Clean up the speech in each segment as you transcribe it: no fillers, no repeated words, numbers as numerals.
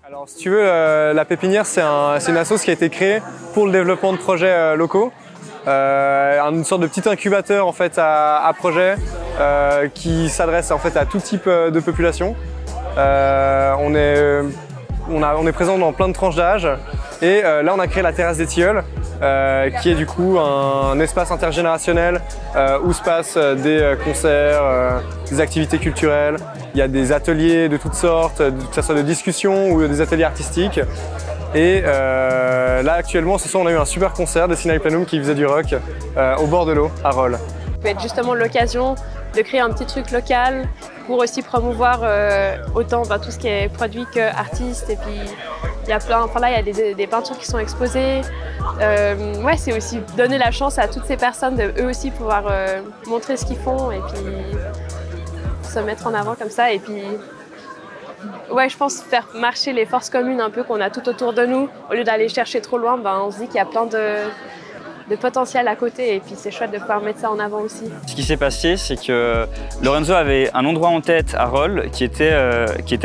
Alors si tu veux, la pépinière c'est une asso qui a été créée pour le développement de projets locaux. Une sorte de petit incubateur en fait à projets qui s'adresse en fait à tout type de population. On est présent dans plein de tranches d'âge et là on a créé la terrasse des Tilleuls qui est du coup un espace intergénérationnel où se passent des concerts, des activités culturelles. Il y a des ateliers de toutes sortes, que ce soit de discussion ou des ateliers artistiques. Et là actuellement ce soir on a eu un super concert de Sinai Planum qui faisait du rock au bord de l'eau à Rolle. Ça peut être justement l'occasion de créer un petit truc local pour aussi promouvoir autant tout ce qui est produit qu'artiste. Et puis il y a il y a des peintures qui sont exposées. Ouais, c'est aussi donner la chance à toutes ces personnes de eux aussi pouvoir montrer ce qu'ils font et puis se mettre en avant comme ça. Et puis ouais, je pense faire marcher les forces communes un peu qu'on a tout autour de nous. Au lieu d'aller chercher trop loin, on se dit qu'il y a plein de potentiel à côté et puis c'est chouette de pouvoir mettre ça en avant aussi. Ce qui s'est passé, c'est que Lorenzo avait un endroit en tête à Rolle qui était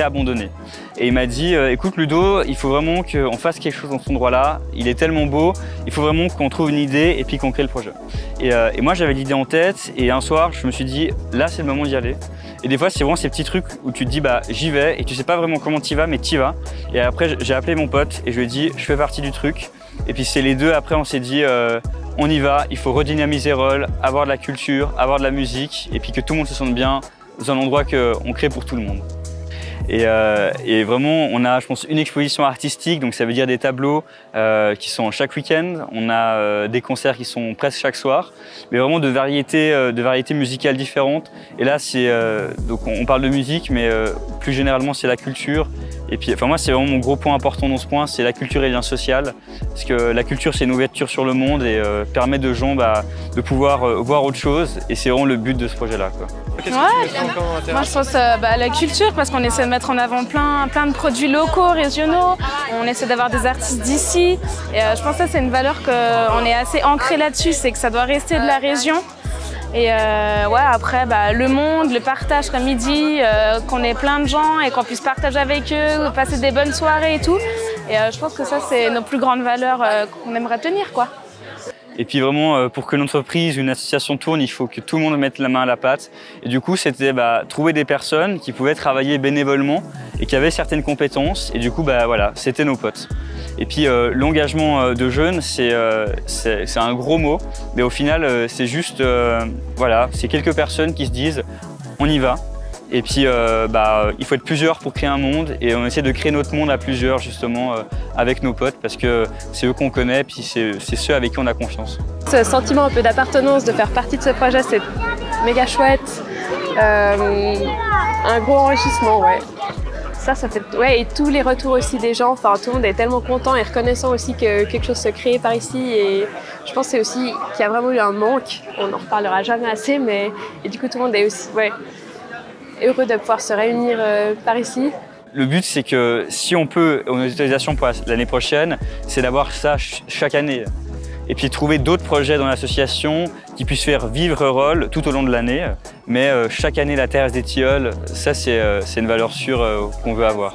abandonné. Et il m'a dit écoute Ludo, il faut vraiment qu'on fasse quelque chose dans cet endroit-là, il est tellement beau, il faut vraiment qu'on trouve une idée et puis qu'on crée le projet. Et moi j'avais l'idée en tête et un soir je me suis dit là c'est le moment d'y aller. Et des fois c'est vraiment ces petits trucs où tu te dis j'y vais et tu sais pas vraiment comment t'y vas mais t'y vas. Et après j'ai appelé mon pote et je lui ai dit je fais partie du truc. Et puis c'est les deux après on s'est dit on y va, il faut redynamiser Rolle, avoir de la culture, avoir de la musique et puis que tout le monde se sente bien dans un endroit qu'on crée pour tout le monde. Et vraiment, on a, je pense, une exposition artistique, donc ça veut dire des tableaux qui sont chaque week-end. On a des concerts qui sont presque chaque soir, mais vraiment de variétés musicales différentes. Et là, donc on parle de musique, mais plus généralement, c'est la culture. Et puis, moi, c'est vraiment mon gros point important dans ce point, c'est la culture et le lien social. Parce que la culture, c'est une ouverture sur le monde et permet de gens de pouvoir voir autre chose. Et c'est vraiment le but de ce projet-là. Ouais, moi je pense la culture parce qu'on essaie de mettre en avant plein de produits locaux, régionaux. On essaie d'avoir des artistes d'ici. Et je pense que ça c'est une valeur qu'on est assez ancré là-dessus, c'est que ça doit rester de la région. Et ouais, après, le monde, le partage comme il dit, qu'on ait plein de gens et qu'on puisse partager avec eux, passer des bonnes soirées et tout. Et je pense que ça, c'est nos plus grandes valeurs qu'on aimerait tenir, quoi. Et puis vraiment, pour que l'entreprise, une association tourne, il faut que tout le monde mette la main à la pâte. Et du coup, c'était trouver des personnes qui pouvaient travailler bénévolement et qui avaient certaines compétences. Et du coup, voilà, c'était nos potes. Et puis l'engagement de jeunes, c'est un gros mot, mais au final, c'est juste, voilà, c'est quelques personnes qui se disent on y va. Et puis il faut être plusieurs pour créer un monde et on essaie de créer notre monde à plusieurs justement avec nos potes parce que c'est eux qu'on connaît et puis c'est ceux avec qui on a confiance. Ce sentiment un peu d'appartenance, de faire partie de ce projet, c'est méga chouette. Un gros enrichissement, ouais. Ça fait... Ouais, et tous les retours aussi des gens, tout le monde est tellement content et reconnaissant aussi que quelque chose se crée par ici. Et je pense que c'est aussi qu'il y a vraiment eu un manque, on n'en reparlera jamais assez, mais et du coup tout le monde est aussi heureux de pouvoir se réunir par ici. Le but c'est que si on peut, on a une autorisation pour l'année prochaine, c'est d'avoir ça chaque année. Et puis trouver d'autres projets dans l'association qui puissent faire vivre Rolle tout au long de l'année. Mais chaque année, la terrasse des Tilleuls, ça c'est une valeur sûre qu'on veut avoir.